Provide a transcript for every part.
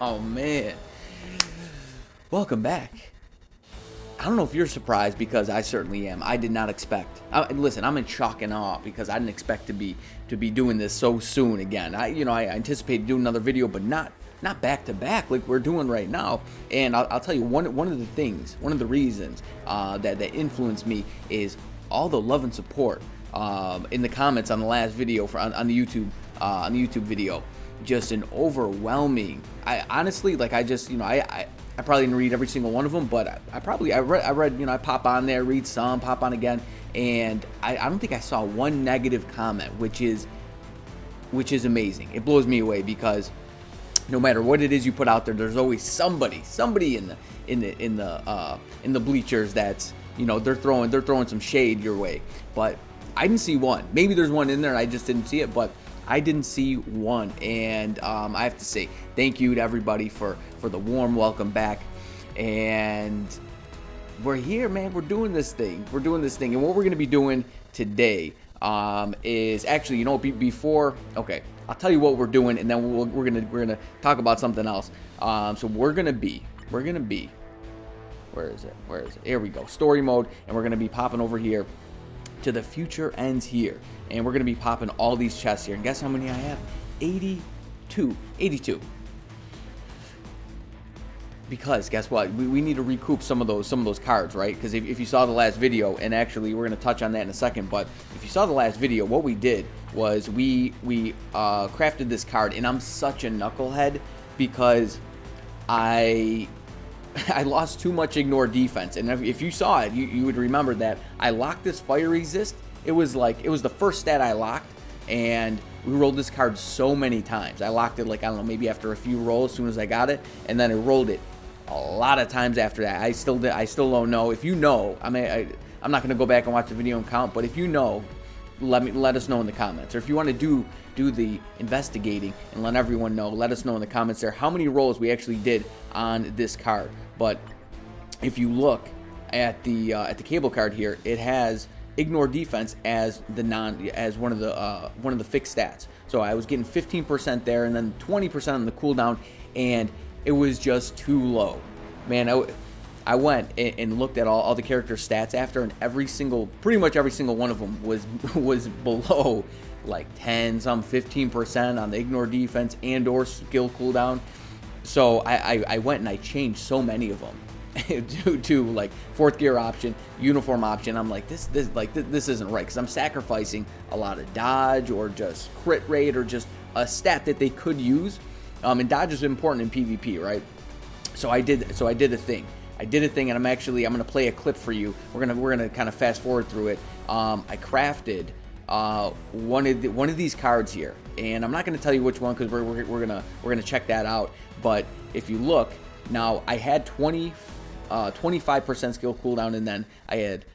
Oh man, welcome back. I don't know if you're surprised because I certainly am. I did not expect. Listen, I'm in shock and awe because I didn't expect to be doing this so soon again. I anticipated doing another video, but not back to back like we're doing right now. And I'll tell you one of the things, one of the reasons that influenced me is all the love and support in the comments on the last video on the YouTube video. Just an overwhelming. I honestly, like, I probably didn't read every single one of them, but I read, I pop on there, read some, pop on again, and I don't think I saw one negative comment, which is amazing. It blows me away because no matter what it is you put out there, there's always somebody in the bleachers that's, they're throwing some shade your way. But I didn't see one. Maybe there's one in there and I just didn't see it, but I didn't see one. And I have to say thank you to everybody for the warm welcome back. And we're here, man. We're doing this thing. And what we're going to be doing today is actually, before, okay, I'll tell you what we're doing, and then we're gonna talk about something else. So we're gonna be, where is it? Here we go, story mode, and we're gonna be popping over here to the future ends here, and we're gonna be popping all these chests here. And guess how many I have? 82. Because guess what? We need to recoup some of those cards, right? Because if you saw the last video, and actually we're going to touch on that in a second, but if you saw the last video, what we did was we crafted this card, and I'm such a knucklehead because I lost too much ignore defense. And if you saw it, you would remember that I locked this fire resist. It was the first stat I locked, and we rolled this card so many times. I locked it, like, I don't know, maybe after a few rolls as soon as I got it, and then I rolled it a lot of times after that. I still don't know. If you know, I'm not going to go back and watch the video and count, but if you know, let us know in the comments. Or if you want to do the investigating and let everyone know, let us know in the comments there how many rolls we actually did on this card. But if you look at the cable card here, it has ignore defense as one of the fixed stats. So I was getting 15% there, and then 20% on the cooldown, and it was just too low, man. I went and looked at all the character stats after, and pretty much every single one of them was below like 10, some 15% on the ignore defense and or skill cooldown. So I went and I changed so many of them to like fourth gear option, uniform option. I'm like, this isn't right, because I'm sacrificing a lot of dodge or just crit rate or just a stat that they could use. And dodge is important in PvP, right? So I did a thing, and I'm gonna play a clip for you. We're gonna kind of fast forward through it. I crafted one of these cards here, and I'm not gonna tell you which one because we're gonna check that out. But if you look now, I had 25% skill cooldown, and then I had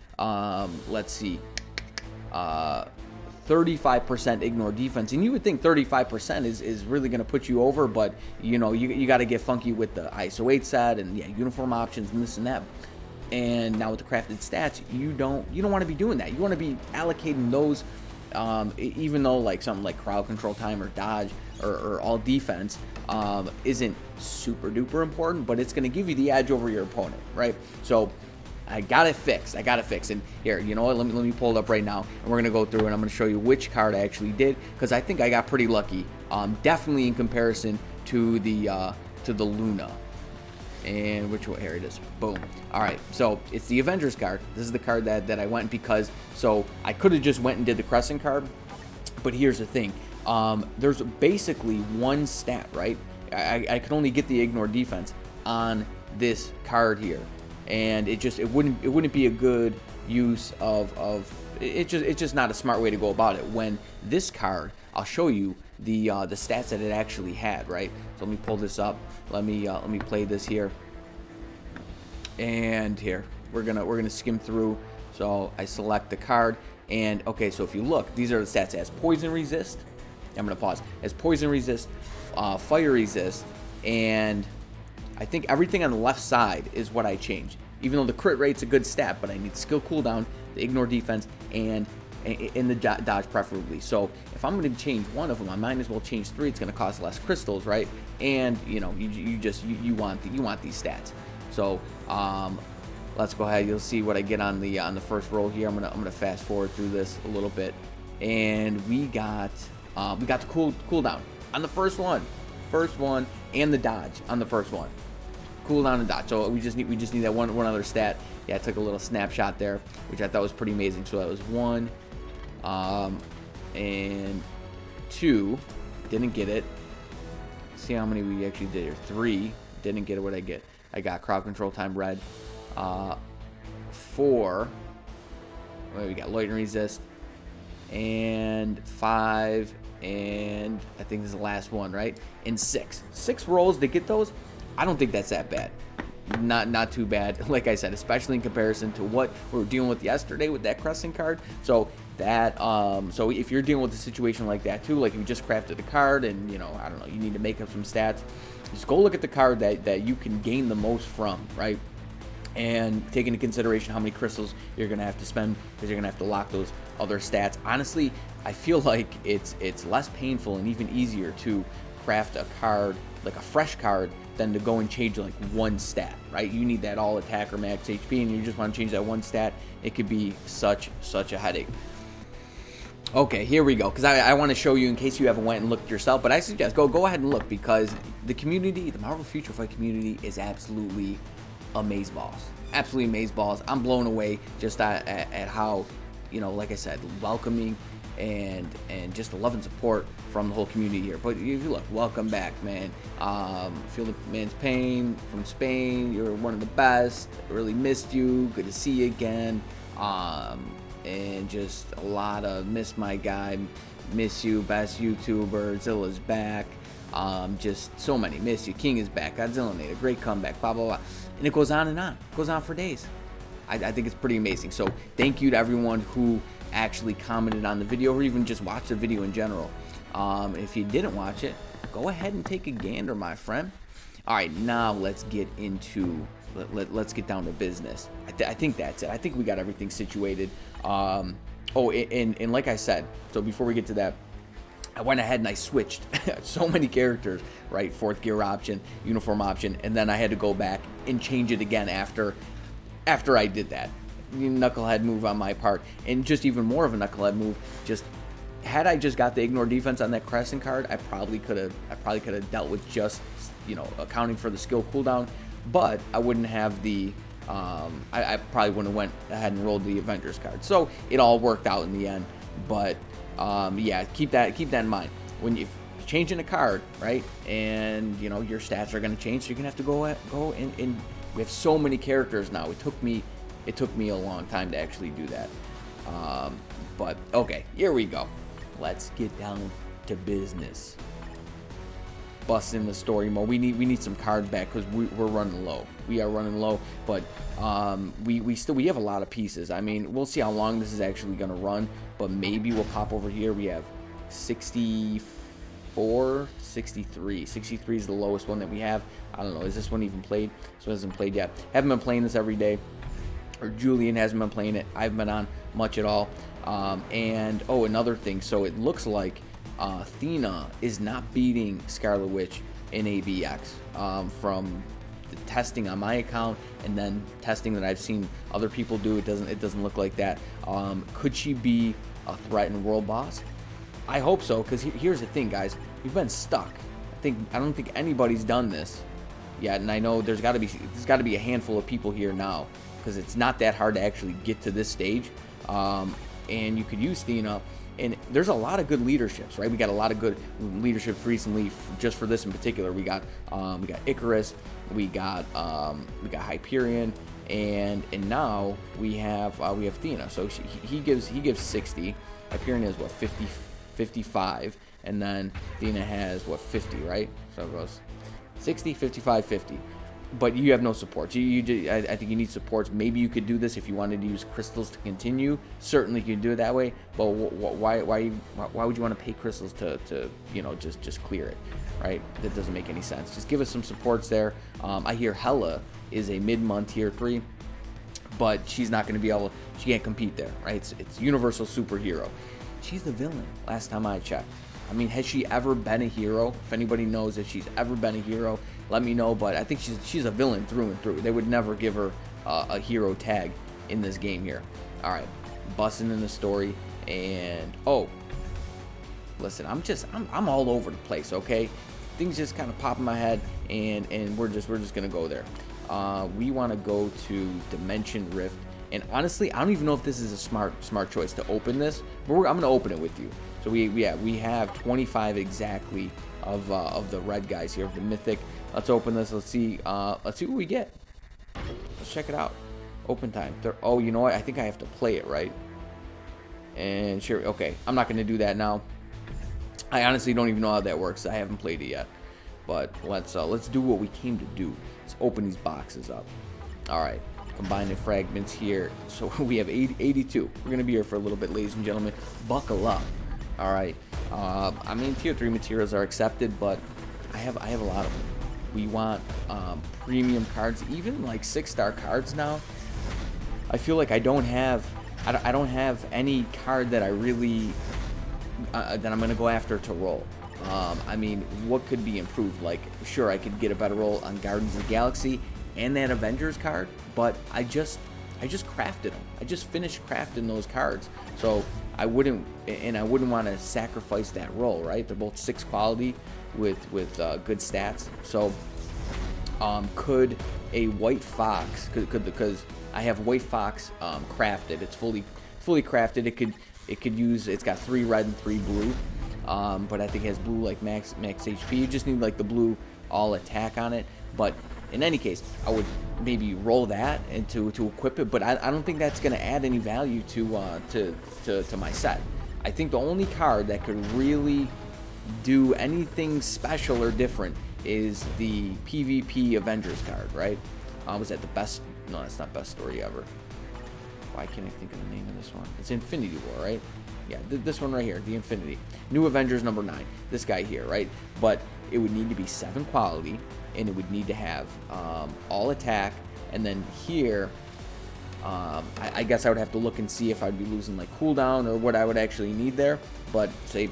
35% ignore defense. And you would think 35% is really going to put you over, but you got to get funky with the ISO 8 set and uniform options and this and that. And now with the crafted stats, you don't want to be doing that. You want to be allocating those, even though like something like crowd control time or dodge or all defense isn't super duper important, but it's going to give you the edge over your opponent, right? So I got it fixed. And here, you know what? Let me pull it up right now, and we're gonna go through, and I'm gonna show you which card I actually did, because I think I got pretty lucky. Definitely in comparison to the Luna. And which one? Here it is. Boom. All right. So it's the Avengers card. This is the card that I went because. So I could have just went and did the Crescent card, but here's the thing. There's basically one stat, right? I could only get the ignore defense on this card here. And it wouldn't be a good use of it's just not a smart way to go about it. When this card, I'll show you the stats that it actually had, right? So let me pull this up. Let me play this here. And here we're gonna skim through. So I select the card, and okay, so if you look, these are the stats. It has poison resist. I'm gonna pause. It has poison resist, fire resist, and I think everything on the left side is what I changed. Even though the crit rate's a good stat, but I need skill cooldown, the ignore defense, and in the dodge preferably. So if I'm going to change one of them, I might as well change 3. It's going to cost less crystals, right? And you know, you want these stats. So let's go ahead. You'll see what I get on the first roll here. I'm gonna fast forward through this a little bit, and we got the cooldown on the first one, and the dodge on the first one. Cooldown and dodge. So we just need that one other stat. Yeah, I took a little snapshot there, which I thought was pretty amazing. So that was 1 and 2. Didn't get it. See how many we actually did here. 3. Didn't get it. What I get? I got crowd control time red. 4. Well, we got loitering resist. And 5. And I think this is the last one, right? And 6. 6 rolls to get those. I don't think that's that bad. Not too bad, like I said, especially in comparison to what we were dealing with yesterday with that crescent card. So that so if you're dealing with a situation like that too, like you just crafted a card and, you know, I don't know, you need to make up some stats, just go look at the card that you can gain the most from, right? And take into consideration how many crystals you're gonna have to spend, because you're gonna have to lock those other stats. Honestly, I feel like it's less painful and even easier to craft a card, like a fresh card, than to go and change like one stat, right? You need that all attack or max HP, and you just want to change that one stat. It could be such a headache. Okay, here we go, because I want to show you in case you haven't went and looked yourself, but I suggest go ahead and look, because the community, the Marvel Future Fight community, is absolutely amazeballs. Absolutely amazeballs. I'm blown away just at how, you know, like I said, welcoming and just the love and support from the whole community here. But if you look, welcome back, man. Feel the man's pain from Spain. You're one of the best. Really missed you. Good to see you again. And just a lot of miss my guy, miss you, best YouTuber, Zilla's back. Just so many, miss you. King is back. Godzillanator, great comeback. Blah blah blah. And it goes on and on. It goes on for days. I think it's pretty amazing. So thank you to everyone who actually commented on the video, or even just watched the video in general. If you didn't watch it, go ahead and take a gander, my friend. All right, now let's get into let's get down to business. I think that's it. I think we got everything situated. Oh, and like I said, so before we get to that, I went ahead and I switched so many characters, right? 4th gear option, uniform option, and then I had to go back and change it again after I did that. Knucklehead move on my part, and just even more of a knucklehead move. Just had I just got the ignore defense on that crescent card, I probably could have dealt with just, you know, accounting for the skill cooldown, but I wouldn't have the I probably wouldn't have went ahead and rolled the Avengers card. So it all worked out in the end. But yeah, keep that in mind when you're changing a card, right? And you know your stats are going to change, so you're gonna have to go and we have so many characters now. It took me a long time to actually do that. But okay, here we go. Let's get down to business. Bust in the story mode. We need some cards back because we're running low. We are running low, but we have a lot of pieces. I mean, we'll see how long this is actually gonna run, but maybe we'll pop over here. We have 64, 63. 63 is the lowest one that we have. I don't know. Is this one even played? This one hasn't played yet. Haven't been playing this every day. Or Julian hasn't been playing it. I haven't been on much at all. And oh, another thing. So it looks like Athena is not beating Scarlet Witch in ABX from the testing on my account and then testing that I've seen other people do. It doesn't look like that. Could she be a threat in World Boss? I hope so, because here's the thing, guys. We've been stuck. I don't think anybody's done this yet, and I know there's got to be a handful of people here now, because it's not that hard to actually get to this stage. And you could use Athena. And there's a lot of good leaderships, right? We got a lot of good leaderships recently, just for this in particular. We got Icarus, we got Hyperion, and now we have Athena. So he gives 60. Hyperion has what, 50, 55, and then Athena has what, 50, right? So it goes 60, 55, 50. But you have no supports. I think you need supports. Maybe you could do this if you wanted to use crystals to continue. Certainly you could do it that way. But why would you want to pay crystals to you know, just clear it, right? That doesn't make any sense. Just give us some supports there. I hear Hela is a mid-month tier 3, but she's not going to be able. She can't compete there, right? It's universal superhero. She's the villain. Last time I checked. I mean, has she ever been a hero? If anybody knows if she's ever been a hero, let me know. But I think she's a villain through and through. They would never give her a hero tag in this game here. All right, busting in the story, and listen, I'm all over the place. Okay, things just kind of pop in my head, and we're just gonna go there. We want to go to Dimension Rift, and honestly, I don't even know if this is a smart choice to open this, but I'm gonna open it with you. So we have 25 exactly of the red guys here, of the mythic. Let's open this. Let's see what we get. Let's check it out. Open time. Oh, you know what? I think I have to play it, right? And sure, okay. I'm not gonna do that now. I honestly don't even know how that works. I haven't played it yet. But let's do what we came to do. Let's open these boxes up. All right. Combine the fragments here. So we have 82. We're gonna be here for a little bit, ladies and gentlemen. Buckle up. All right. I mean, tier 3 materials are accepted, but I have a lot of them. We want premium cards, even like 6-star cards now. I feel like I don't have any card that I really that I'm gonna go after to roll. I mean, what could be improved? Like, sure, I could get a better roll on Guardians of the Galaxy and that Avengers card, but I just crafted them. I just finished crafting those cards, so I wouldn't want to sacrifice that roll, right? They're both 6 quality with good stats. So could a White Fox, because I have White Fox crafted. It's fully crafted. It could use. It's got 3 red and 3 blue, but I think it has blue like max HP. You just need like the blue all attack on it. But in any case, I would maybe roll that and to equip it. But I don't think that's going to add any value to my set. I think the only card that could really do anything special or different is the PvP Avengers card, right? Was that the best? No, that's not best story ever. Why can't I think of the name of this one? It's Infinity War, right? Yeah, this one right here, the Infinity. New Avengers number 9. This guy here, right? But it would need to be 7 quality, and it would need to have all attack. And then here, I guess I would have to look and see if I'd be losing like cooldown or what I would actually need there. But say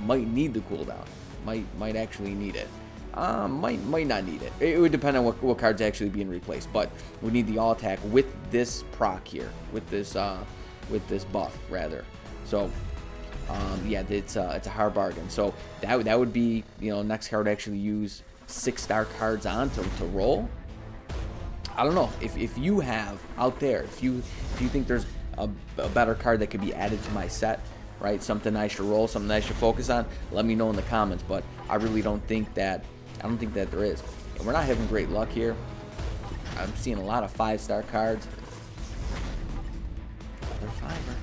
might need the cooldown. Might actually need it. Might not need it. It would depend on what cards actually being replaced. But we need the all attack with this proc here, with this buff rather. So yeah, it's a hard bargain. So that would be, you know, next card actually use 6-star cards on to roll. I don't know if you have out there, if you think there's a better card that could be added to my set, right? Something I should roll, something I should focus on. Let me know in the comments. But I really don't think that. I don't think that there is. And we're not having great luck here. I'm seeing a lot of 5-star cards. Another 5er.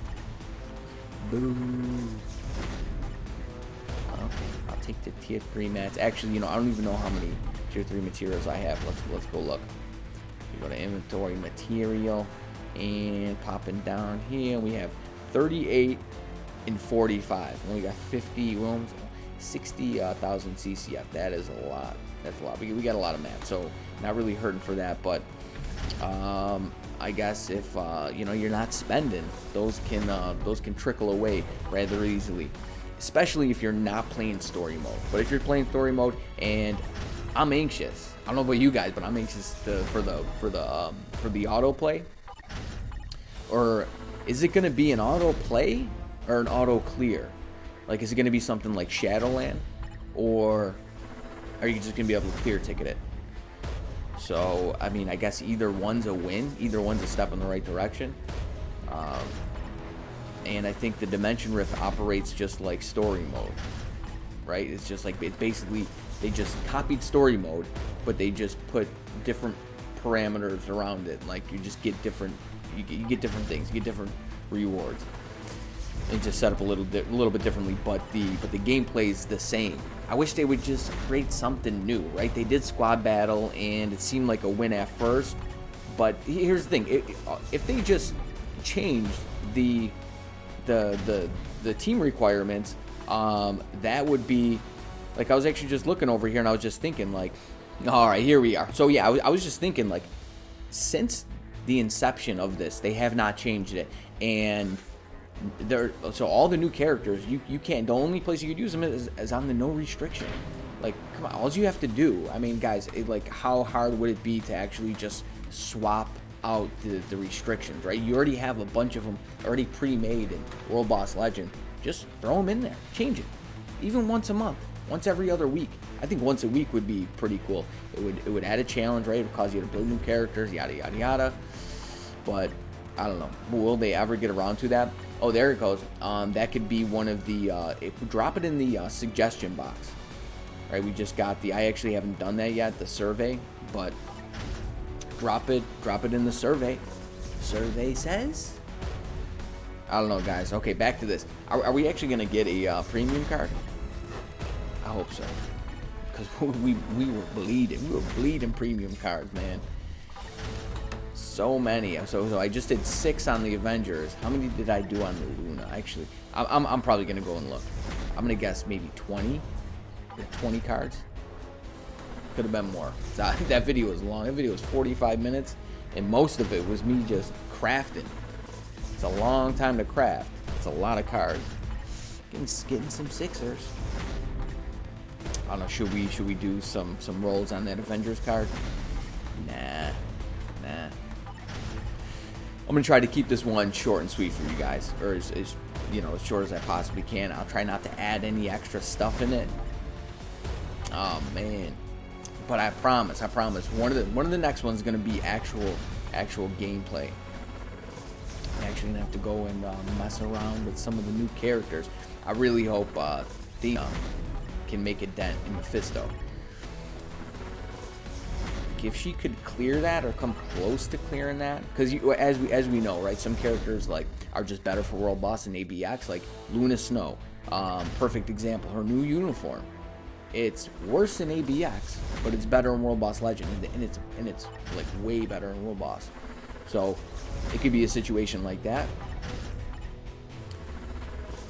Boo. Okay, I'll take the tier 3 mats. Actually, you know, I don't even know how many tier 3 materials I have. Let's go look. We go to inventory material and popping down here. We have 38 and 45. And we got 50 rooms. 60,000 CCF. That is a lot. That's a lot. We got a lot of mats, so not really hurting for that. But I guess if you know, you're not spending, those can trickle away rather easily, especially if you're not playing story mode. But if you're playing story mode, and I'm anxious. I don't know about you guys, but I'm anxious for the auto play. Or is it going to be an auto play or an auto clear? Like, is it going to be something like Shadowland, or are you just going to be able to clear ticket it? So, I mean, I guess either one's a win. Either one's a step in the right direction. And I think the Dimension Rift operates just like story mode, right? It's just like, it's basically, they just copied story mode, but they just put different parameters around it. Like, you just get different, you get different things, you get different rewards. And just set up a little bit differently, but the gameplay is the same. I wish they would just create something new, right? They did squad battle, and it seemed like a win at first. But here's the thing: if they just changed the team requirements, that would be like, I was actually just looking over here, and I was just thinking like, all right, here we are. So yeah, I was just thinking like, since the inception of this. They have not changed it, and so all the new characters, you can't. The only place you could use them is on the no restriction. Like, come on, all you have to do. I mean, guys, like, how hard would it be to actually just swap out the restrictions, right? You already have a bunch of them already pre-made in World Boss Legend. Just throw them in there, change it, even once a month, once every other week. I think once a week would be pretty cool. It would add a challenge, right? It would cause you to build new characters, yada yada yada. But I don't know. Will they ever get around to that? Oh, there it goes. That could be one of the. Drop it in the suggestion box. Right, we just got the. I actually haven't done that yet, the survey, but drop it in the survey. Survey says. I don't know, guys. Okay, back to this. Are we actually gonna get a premium card? I hope so, because we were bleeding. We were bleeding premium cards, man. So many. So I just did 6 on the Avengers. How many did I do on the Luna? Actually, I'm probably gonna go and look. I'm gonna guess maybe 20. 20 cards. Could have been more. That video was long. That video was 45 minutes, and most of it was me just crafting. It's a long time to craft. It's a lot of cards. Getting some sixers. I don't know. Should we do some rolls on that Avengers card? Nah. I'm gonna try to keep this one short and sweet for you guys, or as short as I possibly can. I'll try not to add any extra stuff in it. Oh man, but I promise, one of the next one's gonna be actual gameplay. I'm actually gonna have to go and mess around with some of the new characters. I really hope they can make a dent in Mephisto. If she could clear that or come close to clearing that, because as we know, right, some characters like are just better for World Boss and ABX, like Luna Snow, perfect example. Her new uniform. It's worse than ABX, but it's better in World Boss Legend, and it's like way better in World Boss. So it could be a situation like that.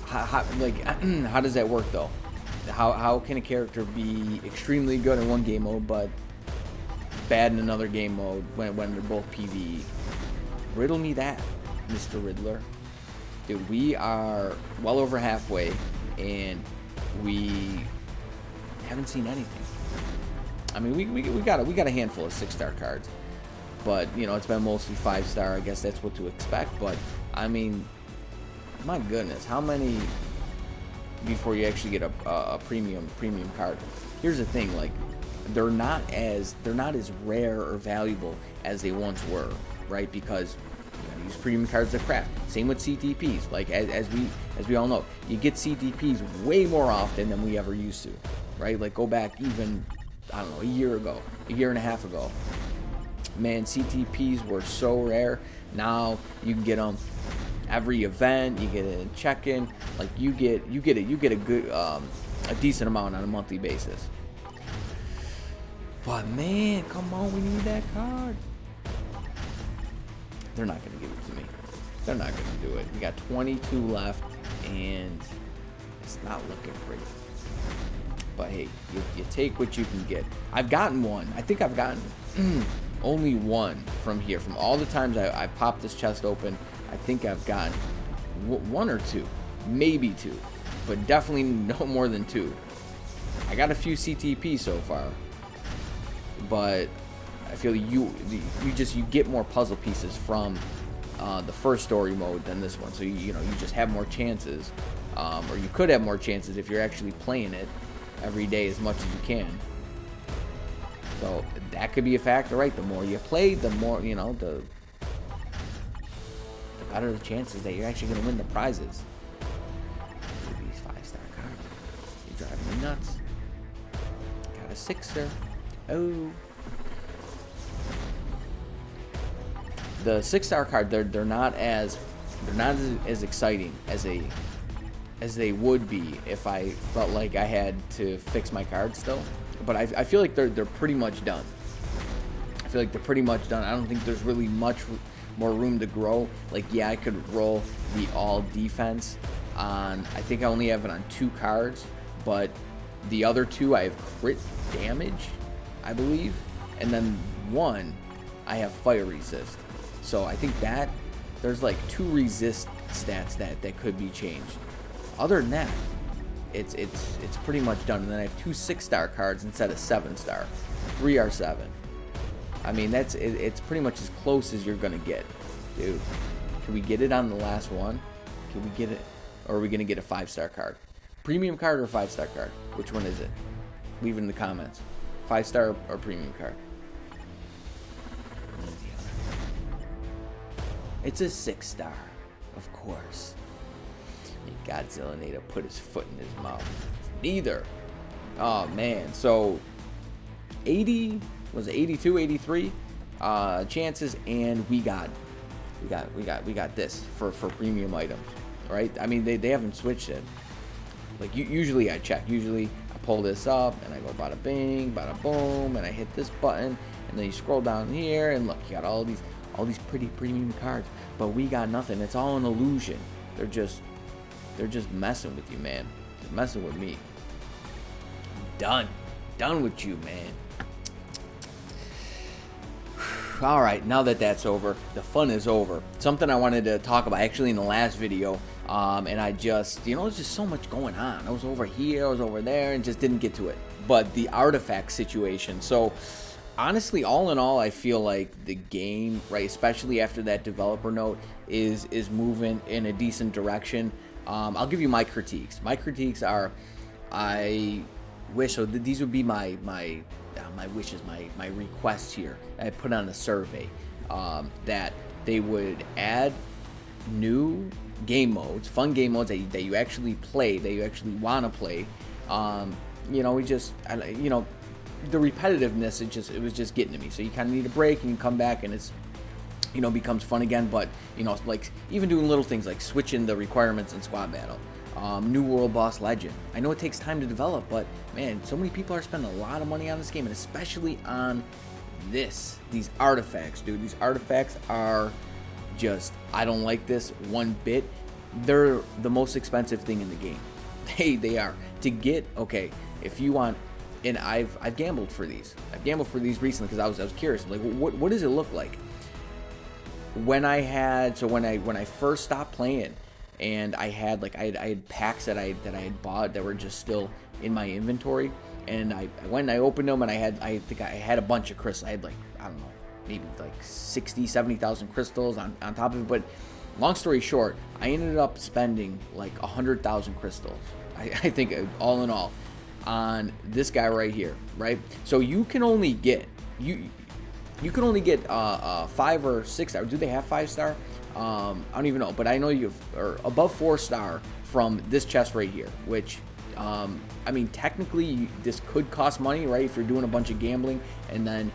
How does that work though? How can a character be extremely good in one game mode but bad in another game mode when they're both PvE? Riddle me that, Mr. Riddler. Dude, we are well over halfway, and we haven't seen anything. I mean, we got a handful of 6-star cards, but it's been mostly 5-star. I guess that's what to expect. But I mean, my goodness, how many before you actually get a premium card? Here's the thing, like they're not as rare or valuable as they once were, right? Because use premium cards to craft. Same with CTPs. Like as we all know, you get CTPs way more often than we ever used to. Right? Like go back even, I don't know, a year and a half ago. Man, CTPs were so rare. Now you can get them every event. You get a check-in. Like you get a good, a decent amount on a monthly basis. But man, come on, we need that card. They're not gonna give it to me. They're not gonna do it. We got 22 left, and it's not looking pretty. But hey, you take what you can get. I've gotten one. I think I've gotten only one from here. From all the times I popped this chest open, I think I've gotten 1 or 2. Maybe 2. But definitely no more than 2. I got a few CTP so far. But I feel you get more puzzle pieces from the first story mode than this one. So you just have more chances. Or you could have more chances if you're actually playing it every day as much as you can. So that could be a factor, right? The more you play, the more the better the chances that you're actually going to win the prizes. These 5-star cards, you're driving me nuts. Got a 6-star. Oh, the 6-star card, they're not as exciting as they would be if I felt like I had to fix my cards still. But I feel like they're pretty much done. I feel like they're pretty much done. I don't think there's really much more room to grow. Like, yeah, I could roll the all defense on, I think I only have it on 2 cards, but the other 2 I have crit damage, I believe, and then 1 I have fire resist. So I think that there's like 2 resist stats that could be changed. Other than that, it's pretty much done. And then I have 2 6-star cards instead of 7-star. 3 are 7. I mean, it's pretty much as close as you're gonna get, dude. Can we get it on the last one? Can we get it, or are we gonna get a 5-star card? Premium card or 5-star card? Which one is it? Leave it in the comments. 5-star or premium card? It's a 6-star, of course. Godzillanator put his foot in his mouth. Neither. Oh man. So 80 was it 82, 83 chances, and we got this for premium items, right? I mean, they haven't switched it. Like usually I check. Usually I pull this up and I go bada bing, bada boom, and I hit this button, and then you scroll down here and look, you got all these pretty premium cards, but we got nothing. It's all an illusion. They're just messing with you, man. They're messing with me. I'm done with you, man. All right, now that that's over, the fun is over. Something I wanted to talk about actually in the last video, and I just, there's just so much going on. I was over here, I was over there, and just didn't get to it. But the artifact situation. So honestly, all in all, I feel like the game, right, especially after that developer note, is moving in a decent direction. I'll give you my critiques. My critiques are, I wish, so these would be my wishes, my requests here. I put on a survey that they would add new game modes, fun game modes that you actually play, that you actually want to play. The repetitiveness, it was just getting to me. So you kind of need a break and you come back and it's, becomes fun again. But, like even doing little things like switching the requirements in squad battle. New world boss legend. I know it takes time to develop, but man, so many people are spending a lot of money on this game, and especially on these artifacts, dude. These artifacts are just, I don't like this one bit. They're the most expensive thing in the game. They are. To get, okay, if you want, and I've gambled for these. I've gambled for these recently because I was curious. Like, what does it look like? When I first stopped playing, and I had packs that I had bought that were just still in my inventory, and I went and I opened them, and I think I had a bunch of crystals. I had maybe 70,000 crystals on top of it. But long story short, I ended up spending 100,000 crystals. I think all in all on this guy right here, right? So you can only get 5 or 6 star. Do they have 5-star? I don't even know, but I know are above 4-star from this chest right here, which I mean, technically this could cost money, right? If you're doing a bunch of gambling and then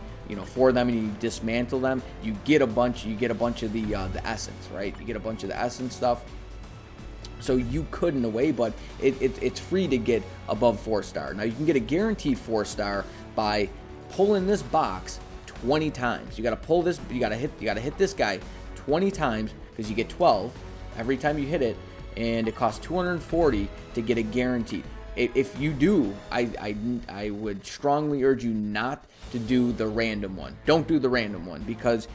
for them and you dismantle them, you get a bunch of the essence, right? You get a bunch of the essence stuff. So you could in a way, but it's free to get above 4-star. Now you can get a guaranteed 4-star by pulling this box 20 times. You got to pull this. You got to hit this guy 20 times because you get 12 every time you hit it, and it costs 240 to get a guaranteed. If you do, I would strongly urge you not to do the random one. Don't do the random one because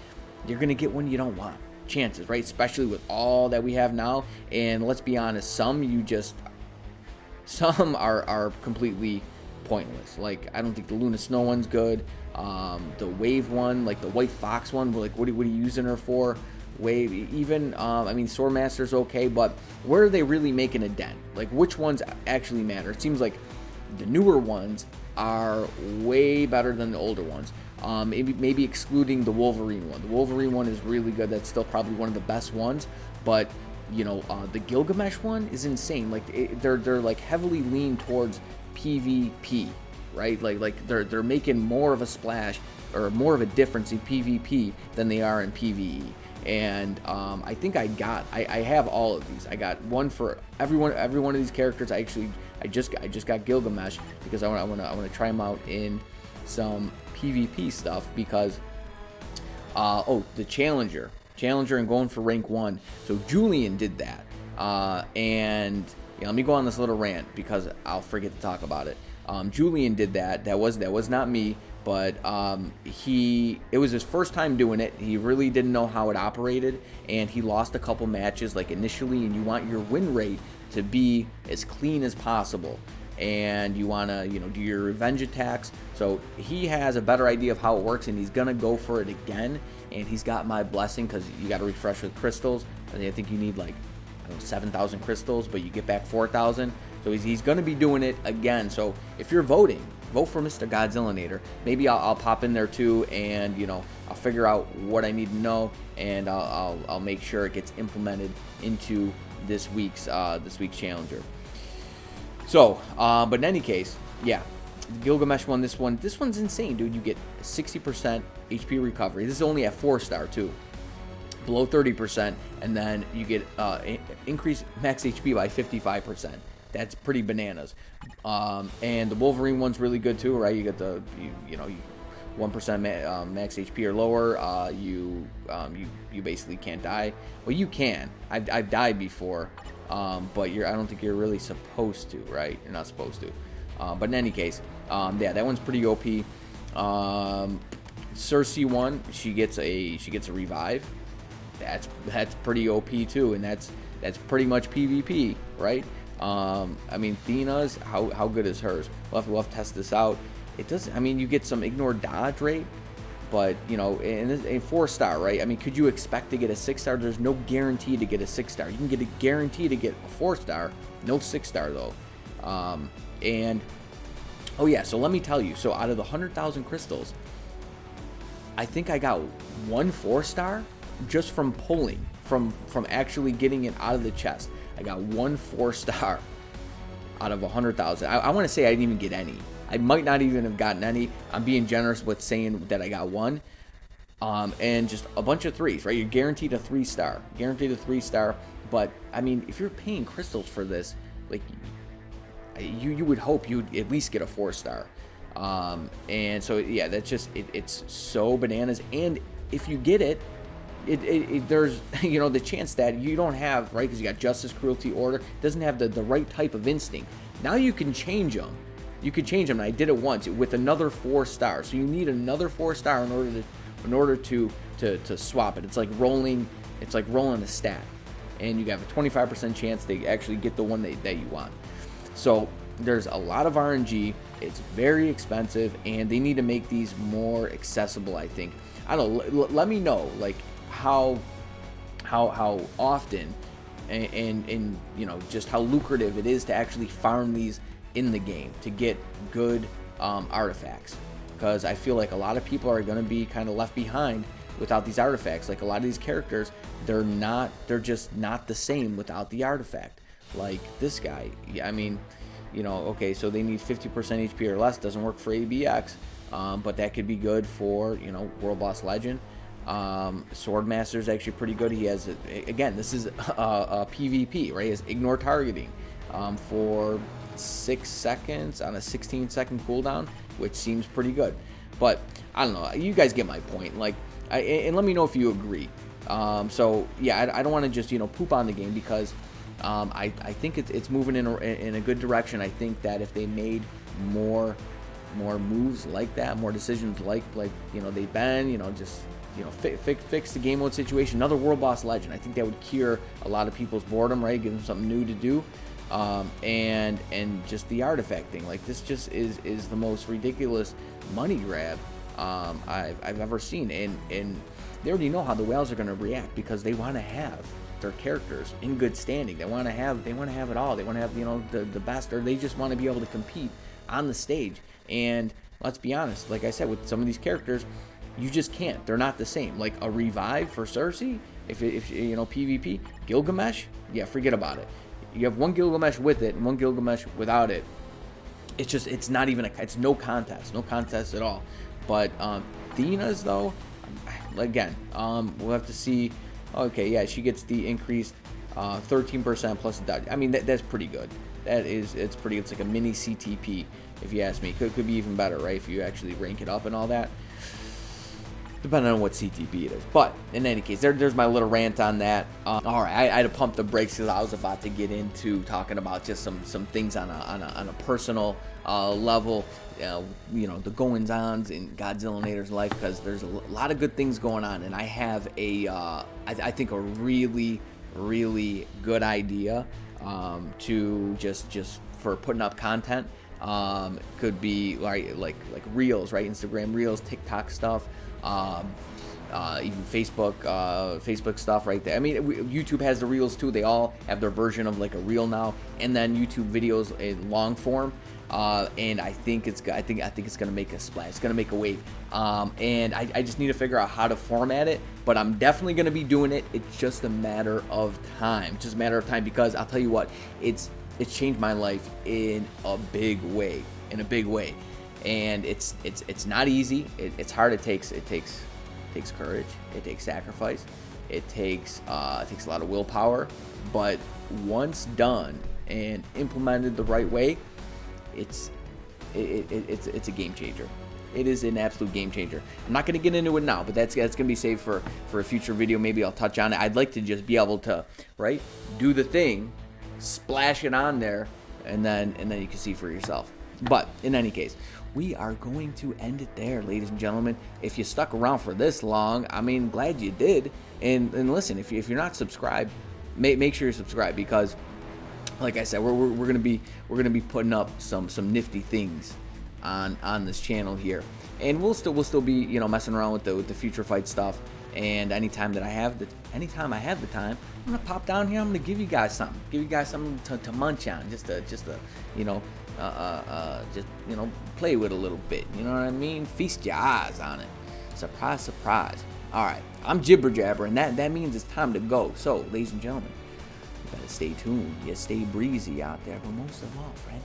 you're gonna get one you don't want. Chances, right? Especially with all that we have now. And let's be honest, some are completely pointless. Like, I don't think the Luna Snow one's good. The Wave one, like the White Fox one, what are you using her for? Wave, even I mean, Swordmaster's okay, but where are they really making a dent? Like, which ones actually matter? It seems like the newer ones are way better than the older ones. Maybe excluding the Wolverine one. The Wolverine one is really good. That's still probably one of the best ones. But the Gilgamesh one is insane. Like, they're like heavily leaned towards PvP, right? Like they're making more of a splash or more of a difference in PvP than they are in PvE. And I think I have all of these. I got one for every one of these characters. I just got Gilgamesh because I want to try him out in some PvP stuff because the Challenger and going for rank 1. So Julian did that, and let me go on this little rant because I'll forget to talk about it. Julian did that. That was not me. but it was his first time doing it. He really didn't know how it operated, and he lost a couple matches like initially, and you want your win rate to be as clean as possible, and you want to do your revenge attacks. So he has a better idea of how it works, and he's gonna go for it again, and he's got my blessing because you got to refresh with crystals. I think you need like 7,000 crystals, but you get back 4,000. So he's going to be doing it again. So if you're voting, vote for Mr. Godzillanator. Maybe I'll pop in there too, and I'll figure out what I need to know, and I'll make sure it gets implemented into this week's challenger. So, but in any case, yeah, Gilgamesh won this one. This one's insane, dude. You get 60% HP recovery. This is only at 4-star too. Below 30%, and then you get increased max HP by 55%. That's pretty bananas. And the Wolverine one's really good too, right? You get the 1% max HP or lower. You basically can't die. Well, you can. I've died before, but I don't think you're really supposed to, right? You're not supposed to. But in any case, yeah, that one's pretty OP. Cersei one, she gets a revive. That's pretty OP too, and that's pretty much PvP, right? I mean, Thena's, how good is hers? We'll have to test this out. It doesn't. I mean, you get some ignore dodge rate, but in 4-star, right? I mean, could you expect to get a 6-star? There's no guarantee to get a 6-star. You can get a guarantee to get a 4-star, no 6-star though. And oh yeah, so let me tell you. So out of the 100,000 crystals, I think I got one 4-star. Just from pulling, from actually getting it out of the chest. I got one 4-star out of 100,000. I want to say I didn't even get any. I might not even have gotten any. I'm being generous with saying that I got one. And just a bunch of 3s, right? You're guaranteed a 3-star. Guaranteed a 3-star. But, I mean, if you're paying crystals for this, like, you would hope you'd at least get a 4-star. And so, yeah, that's just, it's so bananas. And if you get it, there's the chance that you don't have, right, because you got justice, cruelty, order, doesn't have the right type of instinct. Now you can change them. You could change them, and I did it once with another 4-star. So you need another 4-star in order to swap it. It's like rolling a stat, and you have a 25% chance to actually get the one that you want. So there's a lot of RNG. It's very expensive, and they need to make these more accessible, I think. I don't know. Let me know, like, how often and just how lucrative it is to actually farm these in the game to get good artifacts, because I feel like a lot of people are going to be kind of left behind without these artifacts. Like a lot of these characters, they're just not the same without the artifact. Like this guy, I mean, okay, so they need 50% HP or less. Doesn't work for ABX, but that could be good for World Boss Legend. Swordmaster is actually pretty good. He has, again, this is a PvP, right? He has ignore targeting for 6 seconds on a 16-second cooldown, which seems pretty good. But I don't know. You guys get my point. Like, and let me know if you agree. So yeah, I don't want to just poop on the game, because I think it's moving in a good direction. I think that if they made more moves like that, more decisions like they've been, just fix the game mode situation. Another World Boss Legend. I think that would cure a lot of people's boredom, right? Give them something new to do. And just the artifact thing. Like, this just is the most ridiculous money grab I've ever seen. And they already know how the whales are going to react, because they want to have their characters in good standing. They want to have it all. They want to have the best, or they just want to be able to compete on the stage. And let's be honest, like I said, with some of these characters, you just can't. They're not the same. Like a revive for Cersei, if PvP, Gilgamesh, yeah, forget about it. You have one Gilgamesh with it and one Gilgamesh without it. It's not even it's no contest at all. But Thena's though, again, we'll have to see. Okay, yeah, she gets the increased 13% plus the dodge. I mean, that's pretty good. It's pretty. It's like a mini CTP, if you ask me. Could be even better, right? If you actually rank it up and all that. depending on what CTP it is. But in any case, there's my little rant on that. All right, I had to pump the brakes because I was about to get into talking about just some things on a personal level. You know, the goings-ons in Godzillanator's life, because there's a lot of good things going on, and I have I think a really good idea to just for putting up content. Could be like reels, right? Instagram reels, TikTok stuff, even Facebook stuff right there. I mean, YouTube has the reels too. They all have their version of like a reel now, and then YouTube videos in long form. And I think it's gonna make a splash. It's gonna make a wave. And I just need to figure out how to format it. But I'm definitely gonna be doing it. It's just a matter of time. Just a matter of time, because I'll tell you what, it's changed my life in a big way. And it's not easy. It's hard. It takes courage. It takes sacrifice. It takes a lot of willpower. But once done and implemented the right way, it's a game changer. It is an absolute game changer. I'm not going to get into it now, but that's going to be saved for a future video. Maybe I'll touch on it. I'd like to just be able to, right, do the thing, splash it on there, and then you can see for yourself. But in any case, we are going to end it there, ladies and gentlemen. If you stuck around for this long, I mean, glad you did. And listen, if you're not subscribed, make sure you're subscribed, because like I said, we're gonna be putting up some nifty things on this channel here, and we'll still be, you know, messing around with the future fight stuff. And anytime I have the time, I'm gonna pop down here. I'm gonna give you guys something to munch on, just to you know, just, you know, play with a little bit. You know what I mean? Feast your eyes on it. Surprise, surprise. All right, I'm jibber jabber, and that means it's time to go. So, ladies and gentlemen, you better stay tuned. You stay breezy out there, but most of all, friend,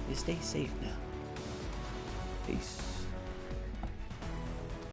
you stay safe now. Peace.